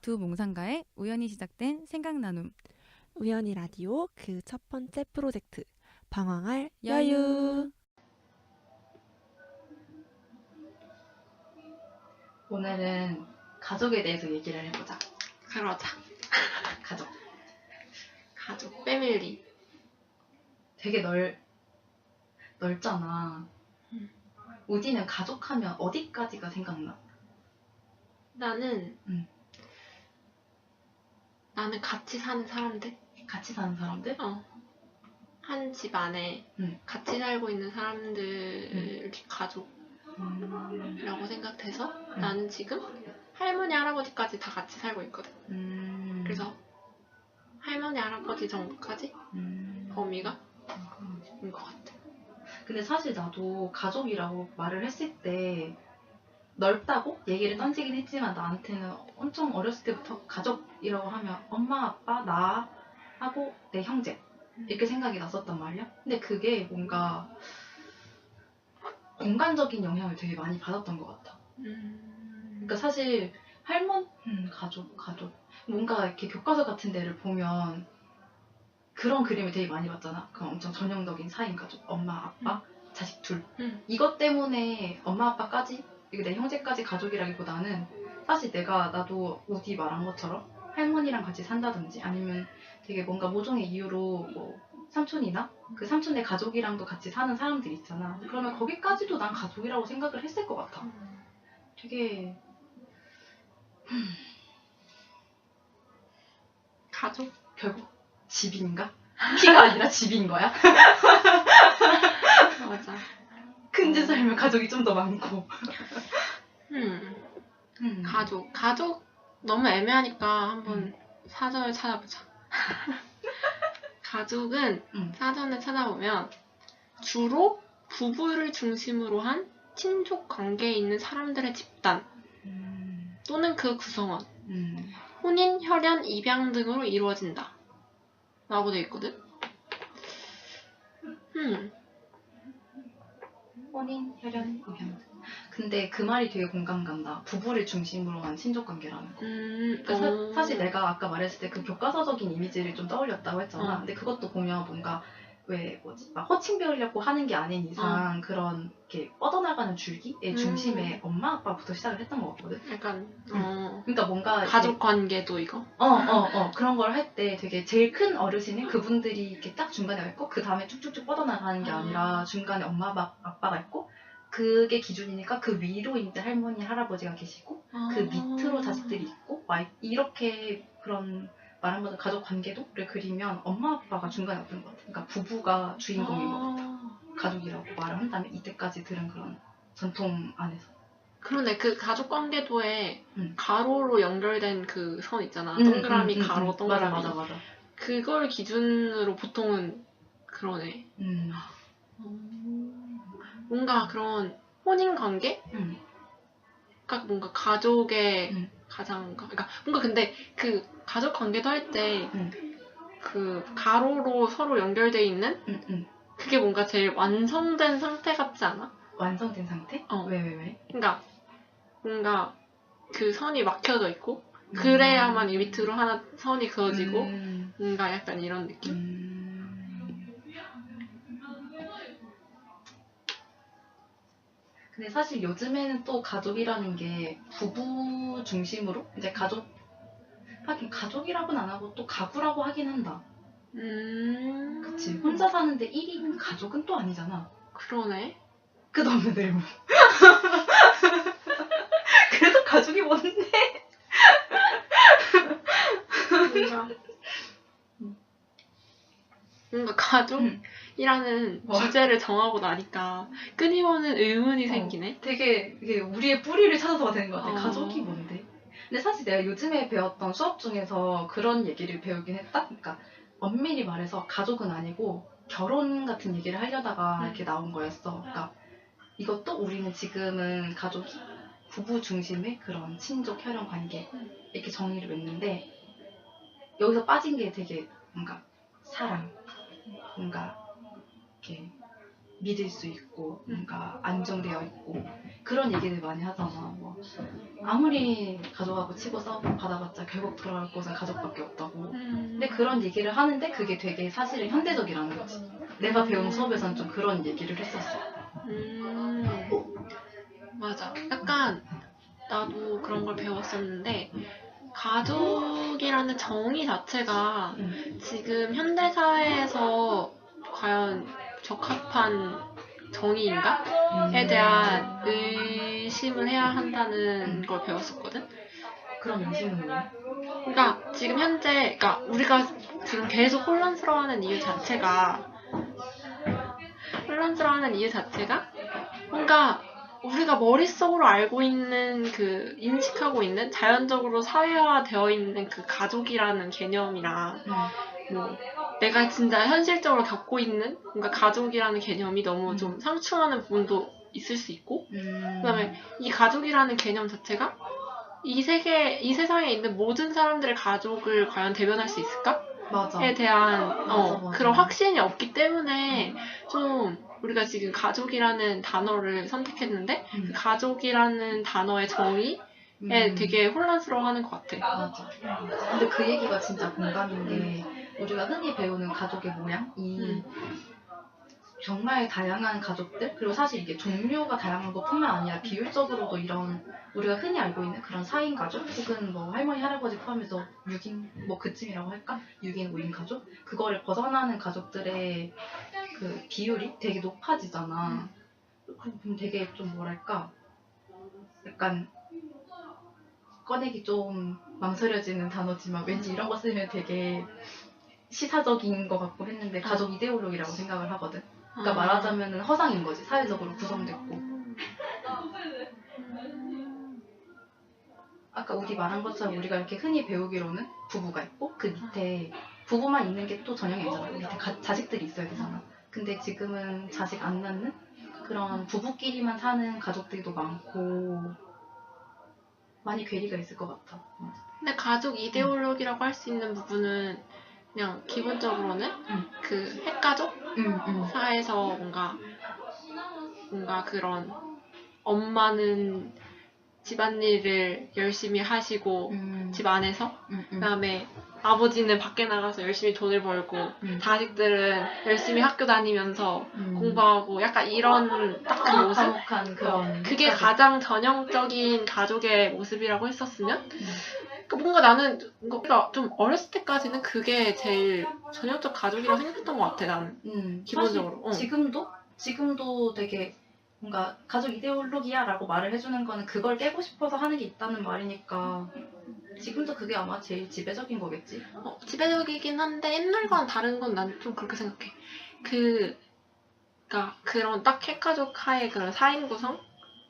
두 몽상가의 우연히 시작된 생각나눔. 우연히 라디오 그 첫 번째 프로젝트 방황할 여유. 여유. 오늘은 가족에 대해서 얘기를 해보자. 그러자. 가족. 가족, 패밀리. 되게 넓잖아. 우디는 가족하면 어디까지가 생각나? 나는 응. 나는 같이 사는 사람들? 같이 사는 사람들? 한 집 안에 응. 같이 살고 있는 사람들 가족이라고 생각해서 나는 지금 할머니, 할아버지까지 다 같이 살고 있거든. 그래서 할머니, 할아버지 정도까지 범위가 인 것 같아. 근데 사실 나도 가족이라고 말을 했을 때 넓다고 얘기를 던지긴 했지만 나한테는 엄청 어렸을 때부터 가족이라고 하면 엄마, 아빠, 나 하고 내 형제 이렇게 생각이 났었단 말이야. 근데 그게 뭔가 공간적인 영향을 되게 많이 받았던 것 같아. 그러니까 사실 가족 뭔가 이렇게 교과서 같은 데를 보면 그런 그림을 되게 많이 봤잖아. 그런 엄청 전형적인 4인 가족, 엄마, 아빠, 자식 둘. 이것 때문에 엄마, 아빠까지, 내 형제까지 가족이라기보다는 사실 나도 우디 말한 것처럼 할머니랑 같이 산다든지 아니면 되게 뭔가 모종의 이유로 뭐 삼촌이나 그 삼촌의 가족이랑도 같이 사는 사람들이 있잖아. 그러면 거기까지도 난 가족이라고 생각을 했을 것 같아. 되게 가족? 결국 집인가? 피가 아니라 집인 거야? 맞아. 큰 집 살면 가족이 좀 더 많고. 가족 너무 애매하니까 한번 사전을 찾아보자. 가족은 사전을 찾아보면 주로 부부를 중심으로 한 친족 관계에 있는 사람들의 집단 또는 그 구성원, 혼인, 혈연, 입양 등으로 이루어진다 라고 되어 있거든. 혼인, 혈연, 입양. 근데 그 말이 되게 공감 간다. 부부를 중심으로 한 친족관계라는 거. 그러니까 사실 내가 아까 말했을 때 그 교과서적인 이미지를 좀 떠올렸다고 했잖아. 근데 그것도 보면 뭔가 막 호칭 배우려고 하는 게 아닌 이상 그런 이렇게 뻗어나가는 줄기의 중심에 엄마 아빠부터 시작을 했던 것 같거든. 약간 그러니까 뭔가 가족 관계도 이거. 그런 걸 할 때 되게 제일 큰 어르신은 그분들이 이렇게 딱 중간에 있고 그 다음에 쭉쭉쭉 뻗어나가는 게 아니라 중간에 엄마 아빠가 있고 그게 기준이니까 그 위로 이제 할머니 할아버지가 계시고 그 밑으로 자식들이 있고 이렇게 그런 말 한번 가족 관계도를 그리면 엄마 아빠가 중간에 없는 것 같아. 그러니까 부부가 주인공인 것 같아. 가족이라고 말을 한다면 이때까지 들은 그런 전통 안에서. 그러네. 그 가족 관계도에 가로로 연결된 그 선 있잖아. 동그라미 가로 동그라미. 맞아. 그걸 기준으로 보통은 그러네. 뭔가 그런 혼인 관계? 그러니까 뭔가 가족의 그러니까 뭔가 근데 그 가족 관계도 할 때 그 가로로 서로 연결돼 있는 그게 뭔가 제일 완성된 상태 같지 않아? 완성된 상태? 왜? 그러니까 뭔가 그 선이 막혀져 있고 그래야만 이 밑으로 하나 선이 그어지고 뭔가 약간 이런 느낌? 근데 사실 요즘에는 또 가족이라는 게 부부 중심으로 이제 하긴 가족이라고는 안 하고 또 가구라고 하긴 한다. 그치. 혼자 사는데 1인 가족은 또 아니잖아. 그러네. 끝없는 의무. 그래서 가족이 뭔데? 뭔가 가족이라는 주제를 정하고 나니까 끊임없는 의문이 생기네. 되게 우리의 뿌리를 찾아서 되는 것 같아. 가족이 뭔데? 근데 사실 내가 요즘에 배웠던 수업 중에서 그런 얘기를 배우긴 했다. 그러니까 엄밀히 말해서 가족은 아니고 결혼 같은 얘기를 하려다가 이렇게 나온 거였어. 그러니까 이것도 우리는 지금은 가족이 부부 중심의 그런 친족 혈연 관계 이렇게 정의를 맺는데 여기서 빠진 게 되게 뭔가 사랑, 뭔가 이렇게 믿을 수 있고 뭔가 안정되어 있고 그런 얘기들 많이 하잖아. 뭐 아무리 가족하고 치고 싸우고 받아봤자 결국 돌아갈 곳은 가족밖에 없다고. 근데 그런 얘기를 하는데 그게 되게 사실은 현대적이라는 거지. 내가 배운 수업에서는 좀 그런 얘기를 했었어. 맞아. 약간 나도 그런 걸 배웠었는데 가족이라는 정의 자체가 지금 현대 사회에서 과연 적합한 정의인가?에 대한 의심을 해야 한다는 걸 배웠었거든. 그런 의심은 뭐야? 그러니까 지금 현재, 그러니까 우리가 지금 계속 혼란스러워하는 이유 자체가 뭔가 우리가 머릿속으로 알고 있는 그 인식하고 있는 자연적으로 사회화되어 있는 그 가족이라는 개념이랑 뭐 내가 진짜 현실적으로 겪고 있는 뭔가 가족이라는 개념이 너무 좀 상충하는 부분도 있을 수 있고 그다음에 이 가족이라는 개념 자체가 이 세상에 있는 모든 사람들의 가족을 과연 대변할 수 있을까? 맞아. 에 대한 맞아. 그런 확신이 없기 때문에 좀 우리가 지금 가족이라는 단어를 선택했는데 그 가족이라는 단어의 정의에 되게 혼란스러워하는 것 같아. 맞아. 근데 그 얘기가 진짜 공감인 게 우리가 흔히 배우는 가족의 모양이 정말 다양한 가족들 그리고 사실 이게 종류가 다양한 것뿐만 아니라 비율적으로도 이런 우리가 흔히 알고 있는 그런 4인 가족 혹은 뭐 할머니 할아버지 포함해서 6인 뭐 그쯤이라고 할까? 6인 5인 가족 그거를 벗어나는 가족들의 그 비율이 되게 높아지잖아. 그럼 되게 좀 뭐랄까 약간 꺼내기 좀 망설여지는 단어지만 왠지 이런 거 쓰면 되게 시사적인 것 같고 했는데 가족 이데올로기라고 생각을 하거든. 그러니까 말하자면 허상인 거지. 사회적으로 구성됐고. 아까 우리 말한 것처럼 우리가 이렇게 흔히 배우기로는 부부가 있고 그 밑에 부부만 있는 게 또 전형이 아니잖아. 그 밑에 자식들이 있어야 되잖아. 근데 지금은 자식 안 낳는 그런 부부끼리만 사는 가족들도 많고 많이 괴리가 있을 것 같아. 근데 가족 이데올로기라고 할 수 있는 부분은 그냥 기본적으로는 그 핵가족 사에서 뭔가 그런 엄마는 집안일을 열심히 하시고 집 안에서 그다음에 아버지는 밖에 나가서 열심히 돈을 벌고 자식들은 열심히 학교 다니면서 공부하고 약간 이런 딱 그 모습 화목한 그런 그게 가장 전형적인 가족의 모습이라고 했었으면 그러니까 뭔가 나는 뭔가 좀 어렸을 때까지는 그게 제일 전형적 가족이라고 생각했던 것 같아 나는 기본적으로 지금도 되게 뭔가 가족 이데올로기야라고 말을 해주는 거는 그걸 깨고 싶어서 하는 게 있다는 말이니까 지금도 그게 아마 제일 지배적인 거겠지. 지배적이긴 한데 옛날과는 다른 건 난 좀 그렇게 생각해. 그러니까 그런 딱 핵가족 하에 그런 4인 구성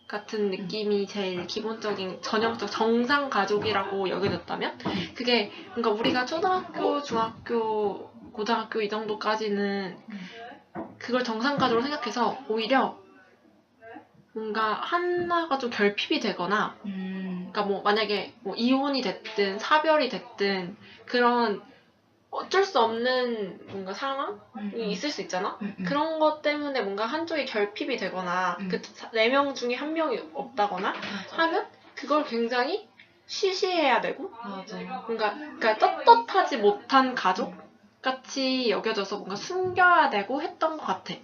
같은 느낌이 제일 기본적인 전형적 정상 가족이라고 여겨졌다면 그게 뭔가 우리가 초등학교, 중학교, 고등학교 이 정도까지는 그걸 정상 가족으로 생각해서 오히려 뭔가 하나가 좀 결핍이 되거나 그러니까 뭐 만약에 뭐 이혼이 됐든 사별이 됐든 그런 어쩔 수 없는 뭔가 상황이 있을 수 있잖아. 그런 것 때문에 뭔가 한쪽이 결핍이 되거나 그 4명 중에 1명이 없다거나 하면 그걸 굉장히 쉬쉬해야 되고 뭔가 그러니까 떳떳하지 못한 가족 같이 여겨져서 뭔가 숨겨야 되고 했던 것 같아.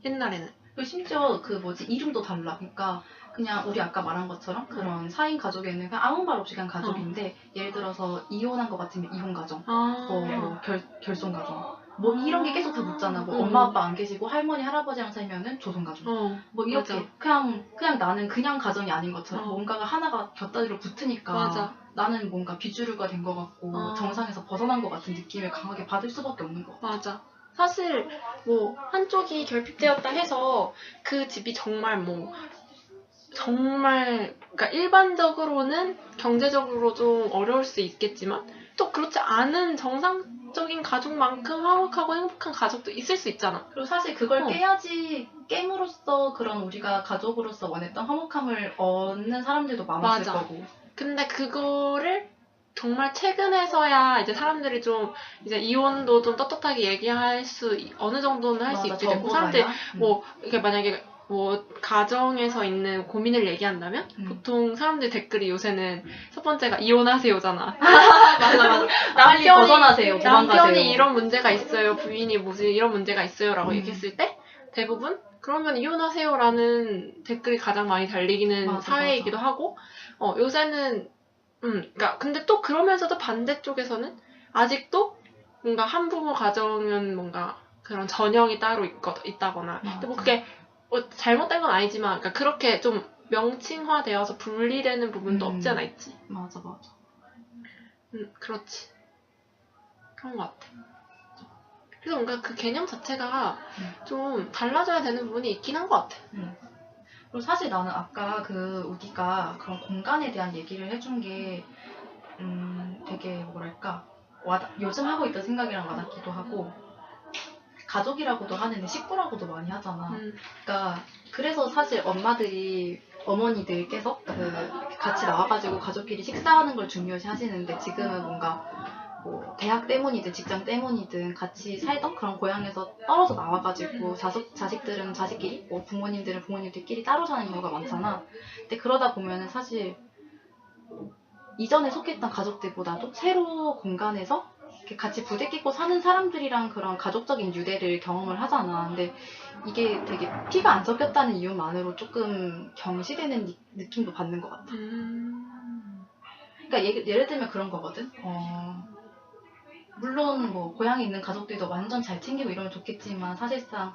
옛날에는. 그리고 심지어 이름도 달라. 그러니까 그냥 우리 아까 말한 것처럼 그런 4인 가족에는 그냥 아무 말 없이 그냥 가족인데 예를 들어서 이혼한 것 같으면 이혼 가정, 결손 가정, 뭐 이런 게 계속 다 묻잖아. 뭐 엄마 아빠 안 계시고 할머니 할아버지랑 살면은 조선 가정. 뭐 이렇게 그냥 나는 그냥 가정이 아닌 것처럼 뭔가가 하나가 곁다리로 붙으니까 나는 뭔가 비주류가 된 것 같고 정상에서 벗어난 것 같은 느낌을 강하게 받을 수밖에 없는 것 같아. 맞아. 사실 뭐 한쪽이 결핍되었다 해서 그 집이 정말 그러니까 일반적으로는 경제적으로 좀 어려울 수 있겠지만 또 그렇지 않은 정상적인 가족만큼 화목하고 행복한 가족도 있을 수 있잖아. 그리고 사실 그걸 깨야지 깨물로써 그런 우리가 가족으로서 원했던 화목함을 얻는 사람들도 많았을 거고. 근데 그거를 정말 최근에서야 이제 사람들이 좀 이제 이혼도 좀 떳떳하게 얘기할 수 어느 정도는 할 수 있게 됐고 사람들이 뭐 이게 만약에 뭐 가정에서 있는 고민을 얘기한다면 보통 사람들 댓글이 요새는 첫 번째가 이혼하세요잖아. 맞아. 빨리 벗어나세요. 도망가세요. 남편이 이런 문제가 있어요. 부인이 뭐지 이런 문제가 있어요라고 얘기했을 때 대부분 그러면 이혼하세요라는 댓글이 가장 많이 달리기는 사회이기도 하고 요새는 그러니까 근데 또 그러면서도 반대쪽에서는 아직도 뭔가 한부모 가정은 뭔가 그런 전형이 따로 있다거나 근데 뭐 그게 뭐 잘못된 건 아니지만 그러니까 그렇게 좀 명칭화되어서 분리되는 부분도 없지 않아 있지. 맞아. 그렇지. 그런 것 같아. 그래서 뭔가 그 개념 자체가 좀 달라져야 되는 부분이 있긴 한 것 같아. 그리고 사실 나는 아까 우디가 그런 공간에 대한 얘기를 해준 게 되게 뭐랄까 요즘 하고 있던 생각이랑 와닿기도 하고 가족이라고도 하는데 식구라고도 많이 하잖아. 그러니까 그래서 사실 어머니들께서 같이 나와가지고 가족끼리 식사하는 걸 중요시 하시는데 지금은 뭔가 뭐 대학 때문이든 직장 때문이든 같이 살던 그런 고향에서 떨어져 나와가지고 자식들은 자식끼리 뭐 부모님들은 부모님들끼리 따로 사는 경우가 많잖아. 근데 그러다 보면은 사실 이전에 속했던 가족들보다도 새로 공간에서 이렇게 같이 부대끼고 사는 사람들이랑 그런 가족적인 유대를 경험을 하잖아. 근데 이게 되게 피가 안 섞였다는 이유만으로 조금 경시되는 느낌도 받는 것 같아. 그러니까 예를 들면 그런 거거든. 물론 뭐 고향에 있는 가족들도 완전 잘 챙기고 이러면 좋겠지만 사실상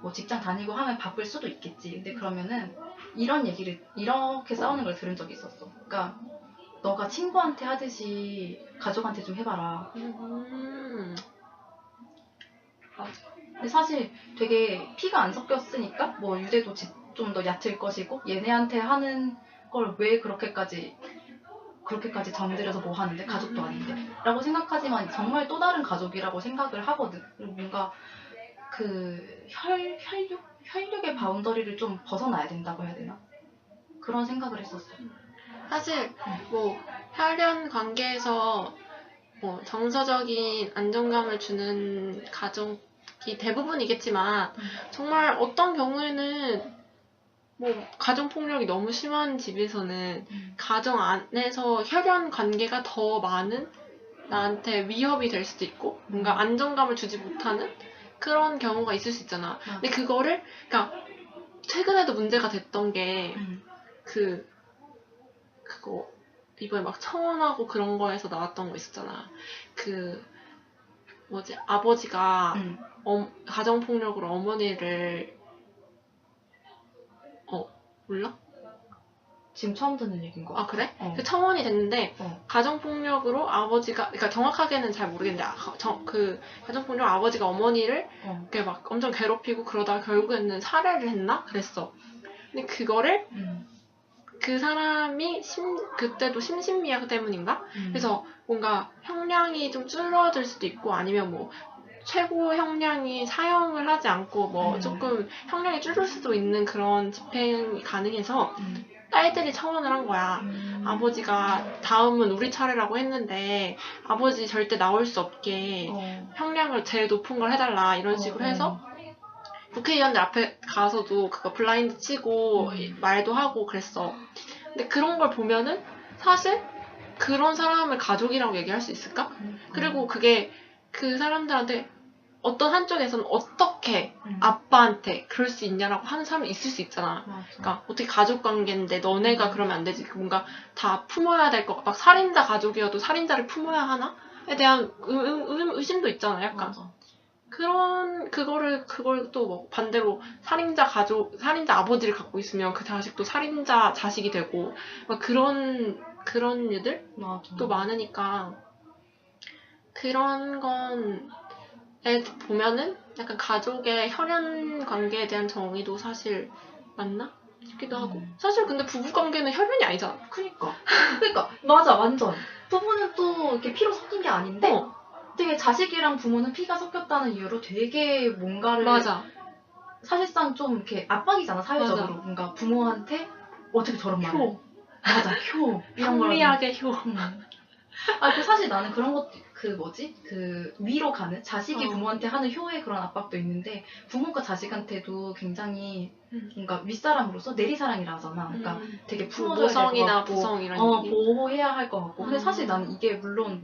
뭐 직장 다니고 하면 바쁠 수도 있겠지. 근데 그러면은 이런 얘기를 이렇게 싸우는 걸 들은 적이 있었어. 그러니까 너가 친구한테 하듯이 가족한테 좀 해봐라. 맞아. 근데 사실 되게 피가 안 섞였으니까 뭐 유대도 좀 더 얕을 것이고 얘네한테 하는 걸 왜 그렇게까지 정들여서 뭐 하는데 가족도 아닌데 라고 생각하지만 정말 또 다른 가족이라고 생각을 하거든. 그리고 뭔가 그 혈육의 바운더리를 좀 벗어나야 된다고 해야 되나? 그런 생각을 했었어. 사실 뭐 혈연 관계에서 뭐 정서적인 안정감을 주는 가족이 대부분이겠지만 정말 어떤 경우에는 뭐 가정폭력이 너무 심한 집에서는 가정 안에서 혈연 관계가 더 많은 나한테 위협이 될 수도 있고 뭔가 안정감을 주지 못하는 그런 경우가 있을 수 있잖아. 근데 그거를 그러니까 최근에도 문제가 됐던 게 그거 이번에 막 청원하고 그런 거에서 나왔던 거 있었잖아. 뭐지 아버지가 가정폭력으로 어머니를 몰라? 지금 처음 듣는 얘기인 거. 아 그래? 그 청원이 됐는데 가정폭력으로 아버지가 그러니까 정확하게는 잘 모르겠는데 그 가정폭력 아버지가 어머니를 이렇게 막 엄청 괴롭히고 그러다가 결국에는 살해를 했나? 그랬어. 근데 그거를 그 사람이 그때도 심신미약 때문인가? 그래서 뭔가 형량이 좀 줄어들 수도 있고 아니면 뭐 최고 형량이 사형을 하지 않고 뭐 조금 형량이 줄을 수도 있는 그런 집행이 가능해서 딸들이 청원을 한 거야. 아버지가 다음은 우리 차례라고 했는데 아버지 절대 나올 수 없게 형량을 제일 높은 걸 해달라 이런 식으로 해서 국회의원들 앞에 가서도 그거 블라인드 치고 말도 하고 그랬어. 근데 그런 걸 보면은 사실 그런 사람을 가족이라고 얘기할 수 있을까? 그리고 그게 그 사람들한테 어떤 한쪽에서는 어떻게 아빠한테 그럴 수 있냐라고 하는 사람이 있을 수 있잖아. 맞아. 그러니까 어떻게 가족 관계인데 너네가 그러면 안 되지. 뭔가 다 품어야 될 것. 막 살인자 가족이어도 살인자를 품어야 하나?에 대한 의심도 있잖아. 약간. 맞아. 그걸 또 뭐 반대로 살인자 아버지를 갖고 있으면 그 자식도 살인자 자식이 되고 막 그런 일들 맞아. 또 많으니까 그런 건에 보면은 약간 가족의 혈연 관계에 대한 정의도 사실 맞나 싶기도 하고 사실 근데 부부 관계는 혈연이 아니잖아. 그러니까 맞아 완전 부부는 또 이렇게 피로 섞인 게 아닌데 되게 자식이랑 부모는 피가 섞였다는 이유로 되게 뭔가를 맞아. 사실상 좀 이렇게 압박이잖아 사회적으로. 맞아. 뭔가 부모한테 어떻게 저런 말을 효. 맞아 효 이런 합리하게 효. 그 사실 나는 그런 것, 위로 가는, 자식이 부모한테 하는 효의 그런 압박도 있는데, 부모가 자식한테도 굉장히 뭔가 윗사람으로서 내리사랑이라 하잖아. 그러니까 되게 품어줘야 될 것 모성이나 같고, 부성 이런 얘기. 보호해야 할 것 같고. 근데 사실 나는 이게 물론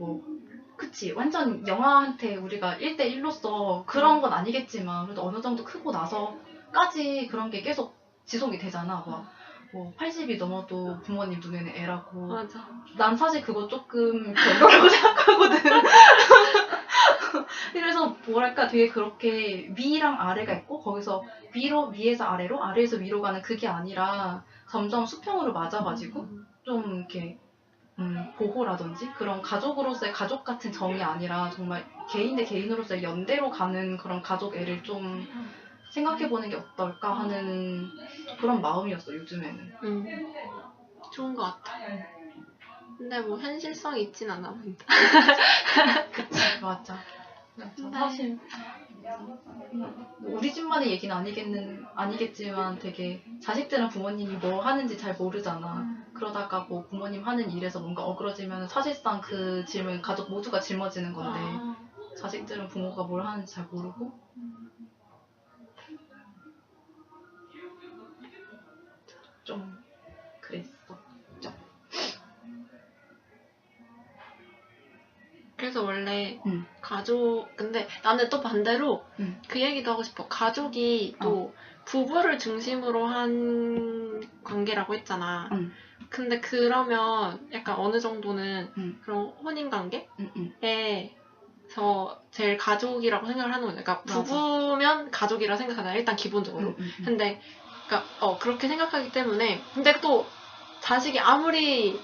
그치. 완전 영아한테 우리가 1대1로서 그런 건 아니겠지만, 그래도 어느 정도 크고 나서까지 그런 게 계속 지속이 되잖아. 80이 넘어도 부모님 눈에는 애라고. 맞아. 난 사실 그거 조금 별로라고 생각하거든. 그래서 뭐랄까 되게 그렇게 위랑 아래가 있고 거기서 위에서 아래로 아래에서 위로 가는 그게 아니라 점점 수평으로 맞아가지고 좀 이렇게 보호라든지 그런 가족으로서의 가족 같은 정이 아니라 정말 개인 대 개인으로서의 연대로 가는 그런 가족 애를 좀 생각해보는 게 어떨까 하는 그런 마음이었어 요즘에는. 좋은 것 같아. 근데 뭐 현실성이 있진 않아 보인다. 그치 맞아. 사실 우리 집만의 얘기는 아니겠지만 되게 자식들은 부모님이 뭐 하는지 잘 모르잖아. 그러다가 뭐 부모님 하는 일에서 뭔가 어그러지면 사실상 그 짐을 가족 모두가 짊어지는 건데 자식들은 부모가 뭘 하는지 잘 모르고 좀 그랬었죠. 그래서 원래 근데 나는 또 반대로 그 얘기도 하고 싶어. 가족이 또 부부를 중심으로 한 관계라고 했잖아. 근데 그러면 약간 어느 정도는 그런 혼인관계에서 제일 가족이라고 생각을 하는 거죠. 그러니까 부부면 가족이라 생각하잖아. 일단 기본적으로. 근데 그러니까 그렇게 생각하기 때문에 근데 또 자식이 아무리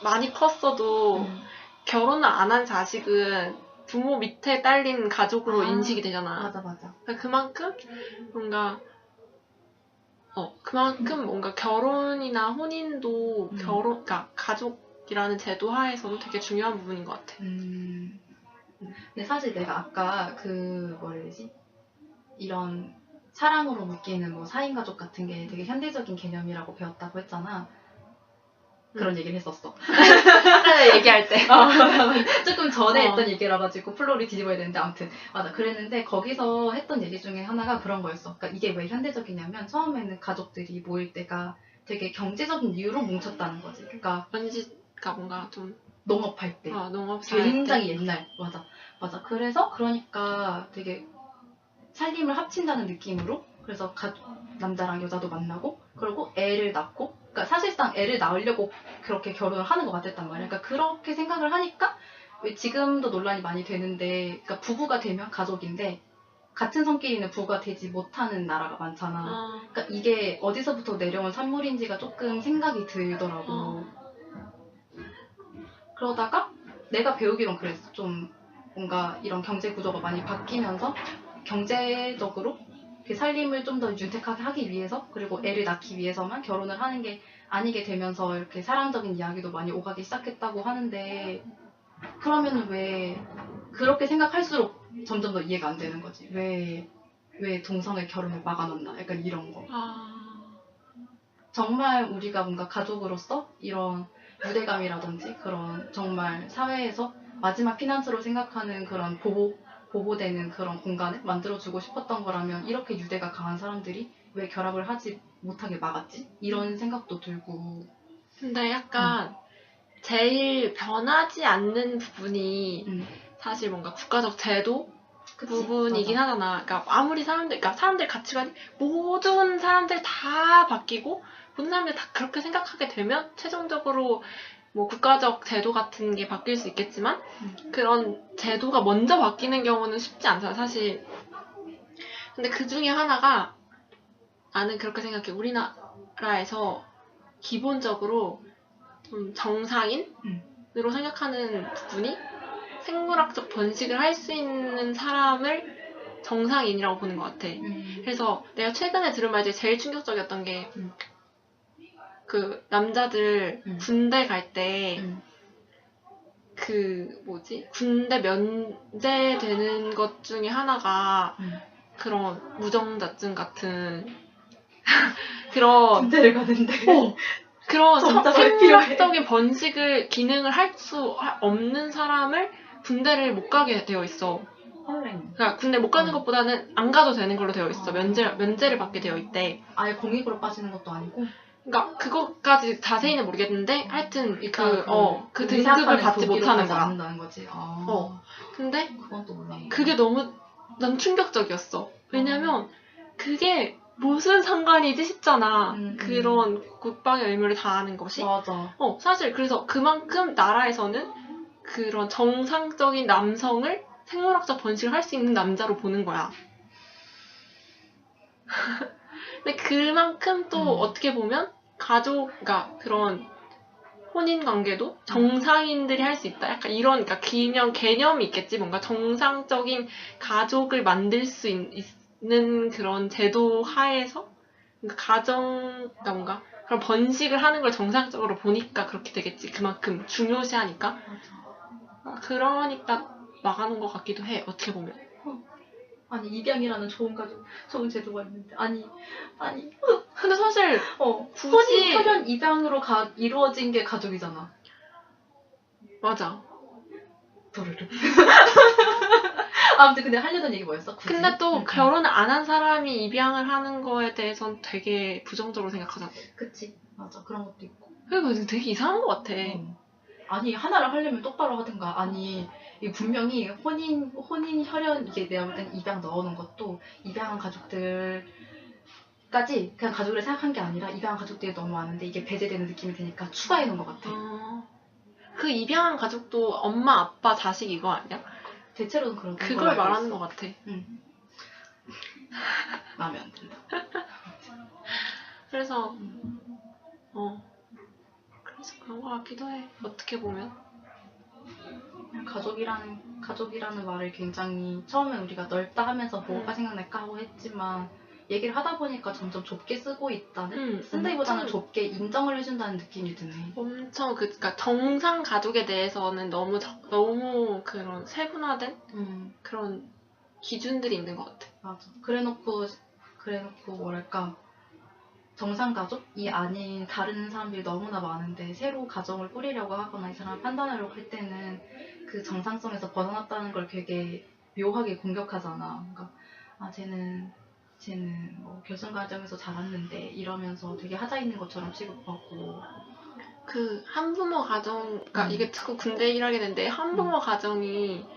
많이 컸어도 결혼을 안 한 자식은 부모 밑에 딸린 가족으로 인식이 되잖아. 맞아. 그러니까 그만큼 뭔가 결혼이나 혼인도 그러니까 가족이라는 제도 하에서도 되게 중요한 부분인 것 같아. 근데 사실 내가 아까 뭐라 해야 되지? 이런 사랑으로 묶이는 뭐 4인 가족 같은 게 되게 현대적인 개념이라고 배웠다고 했잖아. 그런 얘기를 했었어. 아까 얘기할 때. 조금 전에 했던 얘기라 가지고 플로를 뒤집어야 되는데 아무튼 맞아. 그랬는데 거기서 했던 얘기 중에 하나가 그런 거였어. 그러니까 이게 왜 현대적이냐면 처음에는 가족들이 모일 때가 되게 경제적인 이유로 뭉쳤다는 거지. 그러니까 뭔가 좀 농업할 때. 농업 굉장히 옛날. 맞아. 그러니까 되게 살림을 합친다는 느낌으로 그래서 남자랑 여자도 만나고 그리고 애를 낳고 그러니까 사실상 애를 낳으려고 그렇게 결혼을 하는 것 같았단 말이야. 그러니까 그렇게 생각을 하니까 왜 지금도 논란이 많이 되는데 그러니까 부부가 되면 가족인데 같은 성끼리는 부부가 되지 못하는 나라가 많잖아. 그러니까 이게 어디서부터 내려온 산물인지가 조금 생각이 들더라고. 그러다가 내가 배우기론 그랬어. 좀 뭔가 이런 경제 구조가 많이 바뀌면서 경제적으로 살림을 좀 더 윤택하게 하기 위해서 그리고 애를 낳기 위해서만 결혼을 하는 게 아니게 되면서 이렇게 사람적인 이야기도 많이 오가기 시작했다고 하는데 그러면 왜 그렇게 생각할수록 점점 더 이해가 안 되는 거지. 왜 동성애 결혼을 막아놨나 약간 이런 거. 정말 우리가 뭔가 가족으로서 이런 유대감이라든지 그런 정말 사회에서 마지막 피난처로 생각하는 그런 보호되는 그런 공간을 만들어주고 싶었던 거라면 이렇게 유대가 강한 사람들이 왜 결합을 하지 못하게 막았지? 이런 생각도 들고. 근데 약간 제일 변하지 않는 부분이 사실 뭔가 국가적 제도 부분이긴 맞아. 하잖아. 그러니까 아무리 사람들 가치관이 모든 사람들 다 바뀌고 모든 사람들 다 그렇게 생각하게 되면 최종적으로 뭐 국가적 제도 같은 게 바뀔 수 있겠지만 그런 제도가 먼저 바뀌는 경우는 쉽지 않잖아 사실. 근데 그 중에 하나가 나는 그렇게 생각해. 우리나라에서 기본적으로 좀 정상인으로 생각하는 부분이 생물학적 번식을 할 수 있는 사람을 정상인이라고 보는 것 같아. 그래서 내가 최근에 들은 말 중에 제일 충격적이었던 게 그 남자들 군대 갈 때 군대 면제되는 것 중에 하나가 그런 무정자증 같은 그런 군대를 가는데 그런 진짜 왜 필요해? 생물학적인 번식을 기능을 할 수 없는 사람을 군대를 못 가게 되어 있어. 그러니까 군대 못 가는 것보다는 안 가도 되는 걸로 되어 있어. 면제를 받게 되어 있대. 아예 공익으로 빠지는 것도 아니고. 그러니까 그것까지 자세히는 모르겠는데 하여튼 그 등급을 생각하는 받지 못하는 거야. 않는다는 거지. 근데 그건 또 몰랐네. 그게 너무 난 충격적이었어. 왜냐면 그게 무슨 상관이지 싶잖아. 그런 국방의 의무를 다하는 것이. 맞아. 사실 그래서 그만큼 나라에서는 그런 정상적인 남성을 생물학적 번식을 할 수 있는 남자로 보는 거야. 근데 그만큼 또 어떻게 보면 그러니까 그런 혼인 관계도 정상인들이 할 수 있다. 약간 이런, 그러니까 개념이 있겠지. 뭔가 정상적인 가족을 만들 수 있는 그런 제도 하에서 그러니까 그러니까 뭔가 그런 번식을 하는 걸 정상적으로 보니까 그렇게 되겠지. 그만큼 중요시하니까. 그러니까 나가는 것 같기도 해. 어떻게 보면. 아니 입양이라는 좋은 제도가 있는데 근데 사실 굳이 굳이 혈연 입양으로 이루어진 게 가족이잖아. 맞아. 도르르. 아무튼 근데 하려던 얘기 뭐였어? 굳이? 근데 또 결혼을 안 한 사람이 입양을 하는 거에 대해서는 되게 부정적으로 생각하잖아. 그치. 맞아. 그런 것도 있고. 그리고 되게 이상한 것 같아. 아니 하나를 하려면 똑바로 하든가. 아니 이 분명히 혼인 혈연 이게 내가 볼 땐 입양 넣어놓은 것도 입양한 가족들까지 그냥 가족을 생각한 게 아니라 입양한 가족들이 너무 많은데 이게 배제되는 느낌이 드니까 추가해놓은 것 같아. 그 입양한 가족도 엄마, 아빠, 자식 이거 아니야? 대체로는 그런 그걸 말하는 것 같아. 마음에 안 든다. 그래서 그래서 그런 것 같기도 해. 어떻게 보면. 그냥 가족이라는 말을 굉장히 처음엔 우리가 넓다 하면서 뭐가 생각날까 하고 했지만 얘기를 하다 보니까 점점 좁게 쓰고 있다는 쓴다기보다는 좁게 인정을 해준다는 느낌이 드네. 엄청 그러니까 정상 가족에 대해서는 너무 그런 세분화된 그런 기준들이 있는 것 같아. 맞아. 그래놓고 뭐랄까 정상 가족이 아닌 다른 사람들이 너무나 많은데 새로 가정을 꾸리려고 하거나 이 사람을 판단하려고 할 때는 그 정상성에서 벗어났다는 걸 되게 묘하게 공격하잖아. 그러니까 쟤는 뭐 결혼 과정에서 자랐는데 이러면서 되게 하자 있는 것처럼 취급하고. 그 한부모 가정, 그러니까 이게 자꾸 군대 일하게 되는데 한부모 가정에서도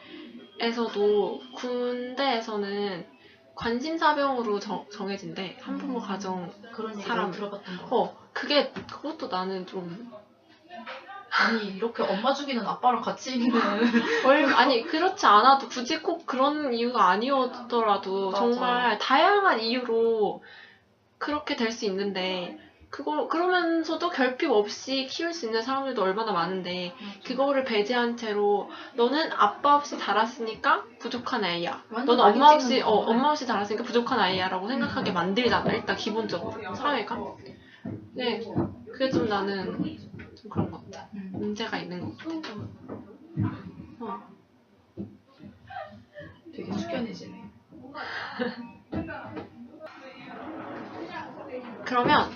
군대에서는 관심사병으로 정해진대. 한부모 가정 그런 얘기 사람 들어봤던 거. 그것도 나는 좀 아니 이렇게 엄마 죽이는 아빠랑 같이 있는 아니 그렇지 않아도 굳이 꼭 그런 이유가 아니었더라도 맞아. 정말 다양한 이유로 그렇게 될 수 있는데 그러면서도 결핍 없이 키울 수 있는 사람들도 얼마나 많은데 그거를 배제한 채로 너는 아빠 없이 자랐으니까 부족한 아이야. 너는 엄마 없이 자랐으니까 부족한 아이야라고 생각하게 만들잖아. 일단 기본적으로 사회가. 네, 그게 좀 나는 좀 그런 것 같아. 문제가 있는 것 같아. 되게 숙연해지네. 그러면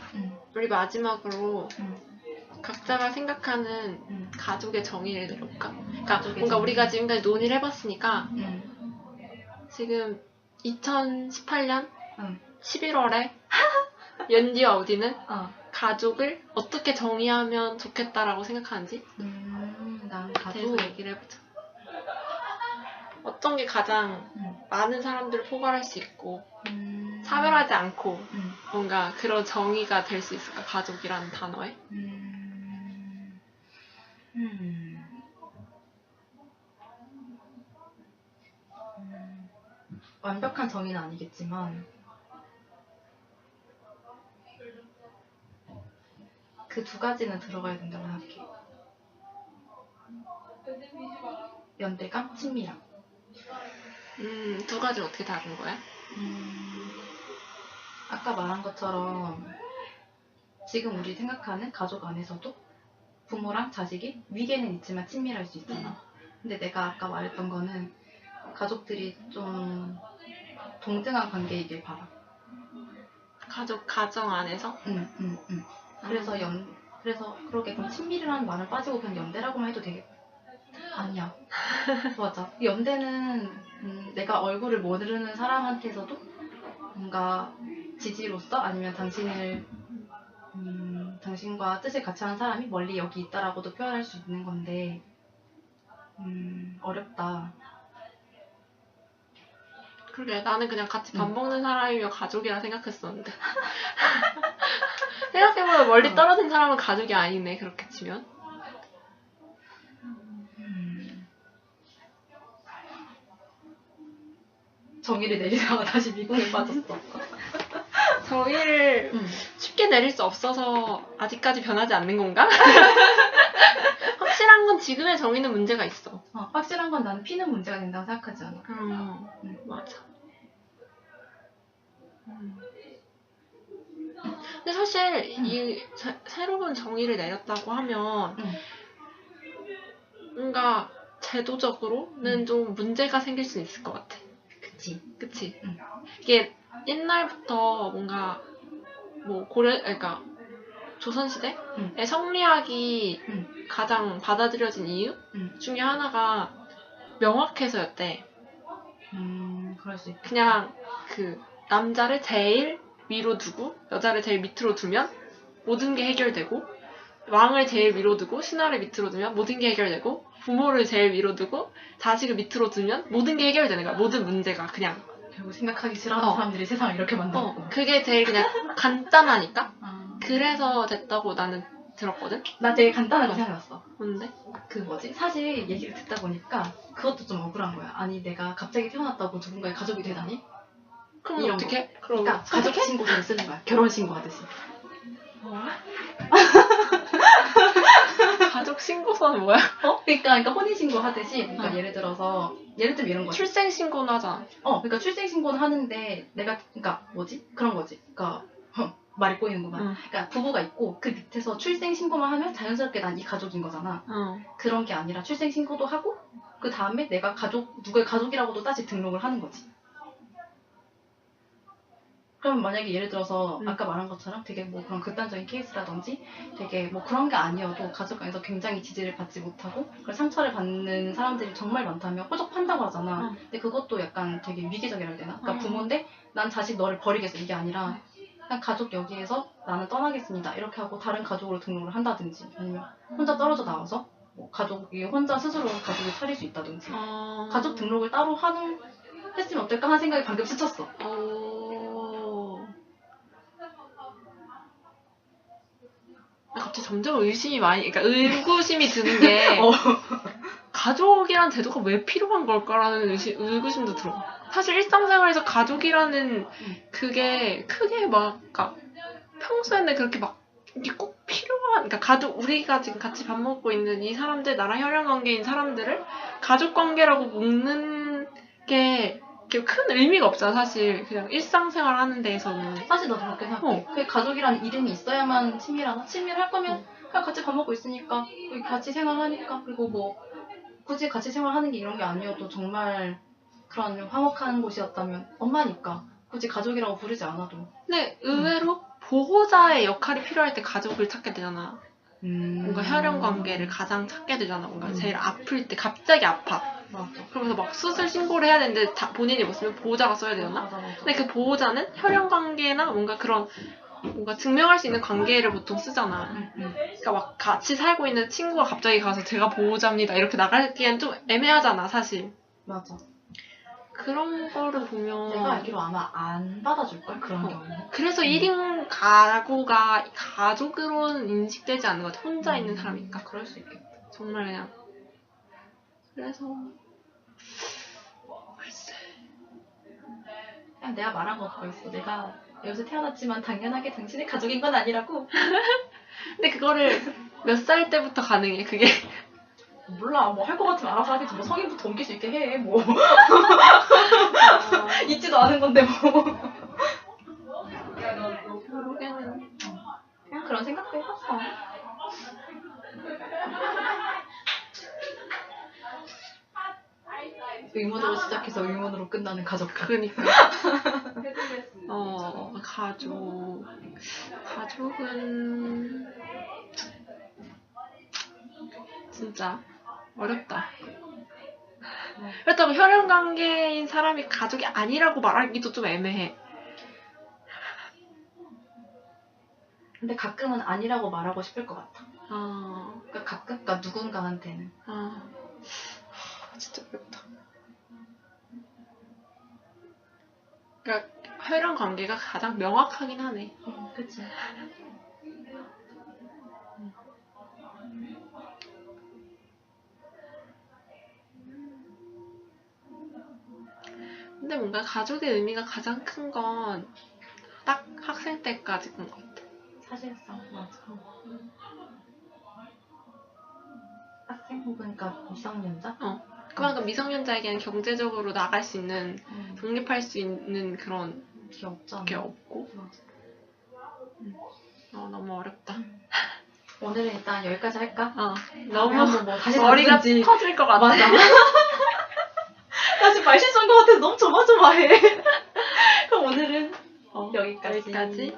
우리 마지막으로 각자가 생각하는 가족의 정의를 내려볼까? 그러니까 뭔가 우리가 지금까지 논의를 해봤으니까 지금 2018년 11월에 연디와 우디는 가족을 어떻게 정의하면 좋겠다라고 생각하는지 난 대해서 가족 얘기를 해보자. 어떤 게 가장 많은 사람들을 포괄할 수 있고 차별하지 않고 뭔가 그런 정의가 될 수 있을까? 가족이라는 단어에. 완벽한 정의는 아니겠지만 그 두 가지는 들어가야 된다고 생각해. 연대감, 친밀함. 두 가지는 어떻게 다른 거야? 아까 말한 것처럼 지금 우리 생각하는 가족 안에서도 부모랑 자식이 위계는 있지만 친밀할 수 있잖아. 근데 내가 아까 말했던 거는 가족들이 좀 동등한 관계이길 바라. 가정 안에서? 그래서 그래서 그러게 그럼 친밀이라는 말을 빠지고 그냥 연대라고만 해도 되겠다. 아니야. 맞아. 연대는 내가 얼굴을 모르는 사람한테서도 뭔가 지지로서 아니면 당신과 뜻을 같이 하는 사람이 멀리 여기 있다라고도 표현할 수 있는 건데 어렵다. 그러게 나는 그냥 같이 밥 먹는 사람이면 가족이라 생각했었는데 생각해보면 멀리 떨어진 사람은 가족이 아니네 그렇게 치면. 정의를 내리다가 다시 미국에 빠졌어. 정의를 쉽게 내릴 수 없어서 아직까지 변하지 않는 건가? 확실한 건 지금의 정의는 문제가 있어. 확실한 건 나는 피는 문제가 된다고 생각하지 않아. 맞아. 근데 사실 이 새로운 정의를 내렸다고 하면 뭔가 제도적으로는 좀 문제가 생길 수 있을 것 같아. 그치? 이게 옛날부터 뭔가 뭐 그러니까 조선시대에 성리학이 가장 받아들여진 이유 중에 하나가 명확해서였대. 그럴 수 있겠다. 그냥 그 남자를 제일 위로 두고 여자를 제일 밑으로 두면 모든 게 해결되고, 왕을 제일 위로 두고 신하를 밑으로 두면 모든 게 해결되고, 부모를 제일 위로 두고 자식을 밑으로 두면 모든 게 해결되는 거야. 모든 문제가 그냥. 결국 생각하기 싫어하는 사람들이 세상을 이렇게 만들었구나. 그게 제일 그냥 간단하니까. 그래서 됐다고 나는 들었거든. 나 되게 간단한 거 생각났어. 뭔데? 그 뭐지? 사실 얘기를 듣다 보니까 그것도 좀 억울한 거야. 아니 내가 갑자기 태어났다고 누군가의 가족이 되다니? 그럼 이런 어떻게? 그러니까 가족 신고서를 쓰는 거야. 결혼 신고하듯이. 가족 신고서는 뭐야? 그러니까 혼인 신고 하듯이. 그러니까 예를 들면 이런 거지. 출생 신고는 하잖아. 그러니까 출생 신고는 하는데 내가 그러니까 뭐지? 그런 거지. 그러니까 말이 꼬이는구만. 그러니까 부부가 있고 그 밑에서 출생 신고만 하면 자연스럽게 난 이 가족인 거잖아. 그런 게 아니라 출생 신고도 하고 그 다음에 내가 누구의 가족이라고도 다시 등록을 하는 거지. 그럼 만약에 예를 들어서 아까 말한 것처럼 되게 뭐 그런 극단적인 케이스라든지 되게 뭐 그런 게 아니어도 가족 안에서 굉장히 지지를 받지 못하고 그런 상처를 받는 사람들이 정말 많다면 호적판다고 하잖아. 근데 그것도 약간 되게 위기적이라 해야 되나? 그러니까 부모인데 난 자식 너를 버리겠어 이게 아니라 그냥 가족 여기에서 나는 떠나겠습니다 이렇게 하고 다른 가족으로 등록을 한다든지 아니면 혼자 떨어져 나와서 뭐 가족이 혼자 스스로 가족을 차릴 수 있다든지 가족 등록을 따로 했으면 어떨까 하는 생각이 방금 스쳤어. 갑자기 점점 그러니까 의구심이 드는 게 가족이란 제도가 왜 필요한 걸까라는 의구심도 들어. 사실 일상생활에서 가족이라는 그게 크게 그러니까 평소에는 그렇게 이게 꼭 필요한, 그러니까 우리가 지금 같이 밥 먹고 있는 이 사람들, 나랑 혈연관계인 사람들을 가족관계라고 묶는 게 큰 의미가 없잖아, 사실. 그냥 일상생활 하는 데에서는. 사실 나도 그렇게 생각해. 그 가족이라는 이름이 있어야만 친밀하나? 친밀할 거면 그냥 같이 밥 먹고 있으니까, 같이 생활하니까, 그리고 뭐 굳이 같이 생활하는 게 이런 게 아니어도 정말 그런 화목한 곳이었다면 엄마니까 굳이 가족이라고 부르지 않아도. 근데 의외로 보호자의 역할이 필요할 때 가족을 찾게 되잖아. 뭔가 혈연관계를 가장 찾게 되잖아. 뭔가 제일 아플 때 갑자기 아파. 맞아. 그러면서 막 수술 신고를 해야 되는데 본인이 못 쓰면 보호자가 써야 되나? 맞아. 근데 그 보호자는 혈연관계나 뭔가 그런 뭔가 증명할 수 있는 관계를 보통 쓰잖아. 그러니까 막 같이 살고 있는 친구가 갑자기 가서 제가 보호자입니다 이렇게 나가기엔 좀 애매하잖아, 사실. 맞아. 그런 거를 보면 내가 알기로 아마 안 받아줄걸? 그런 경우는. 그래서 1인 가구가 가족으로는 인식되지 않는 것 같아. 혼자 있는 사람이니까. 그럴 수 있겠다. 정말 그냥. 그래서 글쎄. 그냥 내가 말한 거 그거 있어. 내가 여기서 태어났지만 당연하게 당신의 가족인 건 아니라고. 근데 그거를 몇 살 때부터 가능해, 그게? 몰라. 뭐 할 거 같으면 알아서 하겠지. 뭐 성인부터 옮길 수 있게 해. 뭐. 있지도 않은 건데 뭐. 모르겠는. 그냥 그런 생각도 해봤어. 의문으로 시작해서 의문으로 끝나는 가족. 그러니까. 가족은 진짜 어렵다. 그렇다고 혈연 관계인 사람이 가족이 아니라고 말하기도 좀 애매해. 근데 가끔은 아니라고 말하고 싶을 것 같아. 아, 그러니까 누군가한테는. 진짜 어렵다. 그러니까 혈연 관계가 가장 명확하긴 하네. 그치. 근데 뭔가 가족의 의미가 가장 큰 건 딱 학생 때까지인 것 같아. 사실상 맞아. 학생 그러니까 미성년자? 그만큼 미성년자에게는 경제적으로 나갈 수 있는, 독립할 수 있는 그런 게 없잖아. 게 없고. 맞아. 너무 어렵다. 오늘은 일단 여기까지 할까? 너무 한번 뭐 다시 머리가 다루든지. 터질 것 같아. 맞아. 나 지금 말실수한 것 같아서 너무 조마조마해. 그럼 오늘은 여기까지.